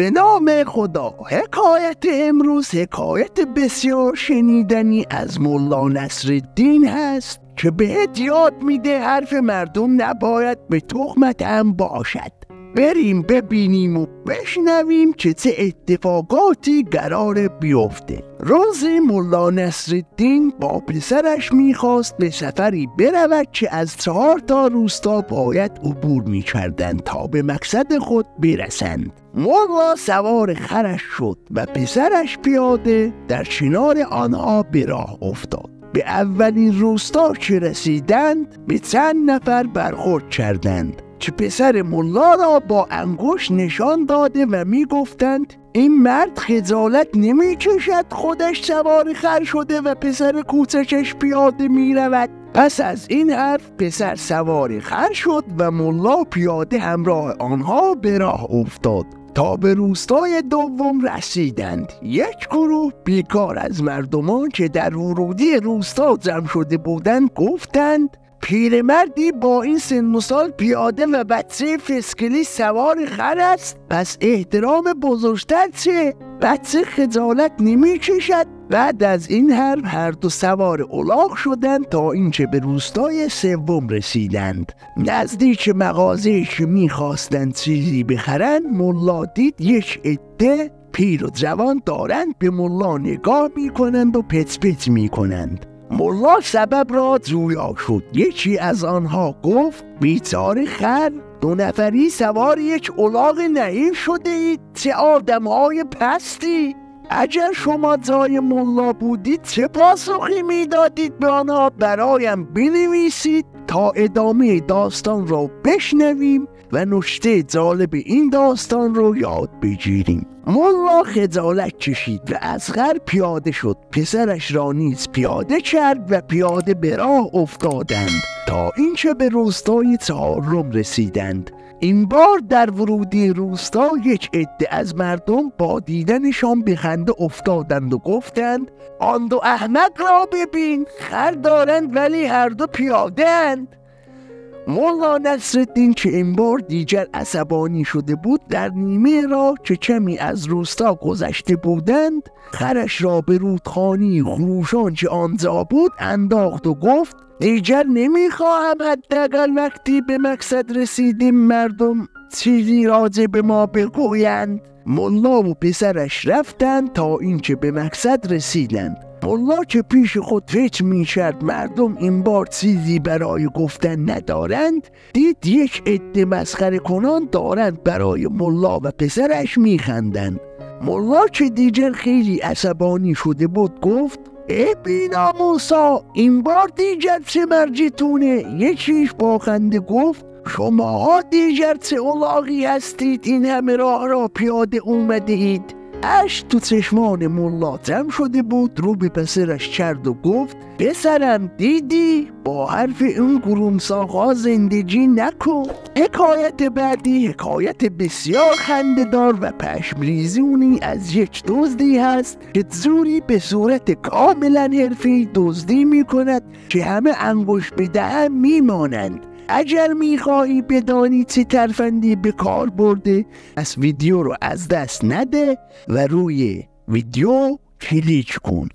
به نام خدا. حکایت امروز حکایت بسیار شنیدنی از ملا نصرالدین هست که بهت یاد میده حرف مردم نباید به تهمت هم باشد. بریم ببینیم و بشنویم که چه اتفاقاتی قرار بیفته. روزی ملا نصرالدین با پسرش میخواست به سفری برود که از 4 تا روستا باید عبور میکردند تا به مقصد خود برسند. ملا سوار خرش شد و پسرش پیاده در کنار آنها به راه افتاد. به اولین روستا که رسیدند به چند نفر برخورد کردند که پسر ملا را با انگشت نشان داده و می گفتند این مرد خجالت نمی کشد خودش سوار خر شده و پسر کوچکش پیاده می رود. پس از این حرف پسر سوار خر شد و ملا پیاده همراه آنها به راه افتاد تا به روستای دوم رسیدند. یک گروه بیکار از مردمان که در ورودی روستا جمع شده بودند گفتند پیرمردی با این سن و سال پیاده و بچه فسکلی سوار خر است، پس احترام بزرگتر چه؟ بچه خجالت نمی کشد؟ بعد از این حرف هر دو سوار الاغ شدند تا اینکه به روستای سوم رسیدند. نزدیک مغازه‌ای که می‌خواستند چیزی بخرند ملا دید یک عده پیر و جوان دارند به ملا نگاه می‌کنند و پچ پچ می‌کنند. ملا سبب را جویا شد. یکی از آنها گفت بیچاره خر، 2 نفری سوار یک الاغ نحیف شده اید، چه آدم‌های پستی. اگر شما جای ملا بودید چه پاسخی میدادید به آنها؟ برایم بنویسید تا ادامه داستان را بشنویم و نکته جالب این داستان رو یاد بگیریم. ملا خجالت کشید و از خر پیاده شد. پسرش را نیز پیاده کرد و پیاده به راه افتادند تا اینکه به روستای 4 رسیدند. این بار در ورودی روستا یک عده از مردم با دیدنشان به خنده افتادند و گفتند آن 2 احمق را ببین، خر دارند ولی هر دو پیاده اند. ملا نصرالدین که این بار دیگر عصبانی شده بود در نیمه راه که کمی از روستا گذشته بودند خرش را به رودخانه خروشان که آنجا بود انداخت و گفت دیگر نمیخواهم حداقل وقتی به مقصد رسیدیم مردم چیزی راجع به ما بگویند. ملا و پسرش رفتند تا اینکه به مقصد رسیدند. ملا که پیش خود فکر می‌کرد مردم این بار چیزی برای گفتن ندارند، دید یک عده مسخره کنان دارند برای ملا و پسرش میخندند. ملا که دیگر خیلی عصبانی شده بود گفت ای بی‌ناموسا، این بار دیگر چه مرجتونه؟ یکیش با خنده گفت شماها دیگر چه الاغی هستید این همه راه را پیاده اومده اید؟ اشک تو چشمان ملا جمع شده بود، رو به پسرش کرد و گفت پسرم دیدی؟ با حرف اون گرومساقا زندگی نکن. حکایت بعدی حکایت بسیار خنده‌دار و پشمریزونی از یک دزدی هست که زوری به صورت کاملا حرفه‌ای دزدی میکند که همه انگشت به دهن میمانند. اگر میخواهی بدانی چه ترفندی به کار برده پس ویدیو رو از دست نده و روی ویدیو کلیک کن.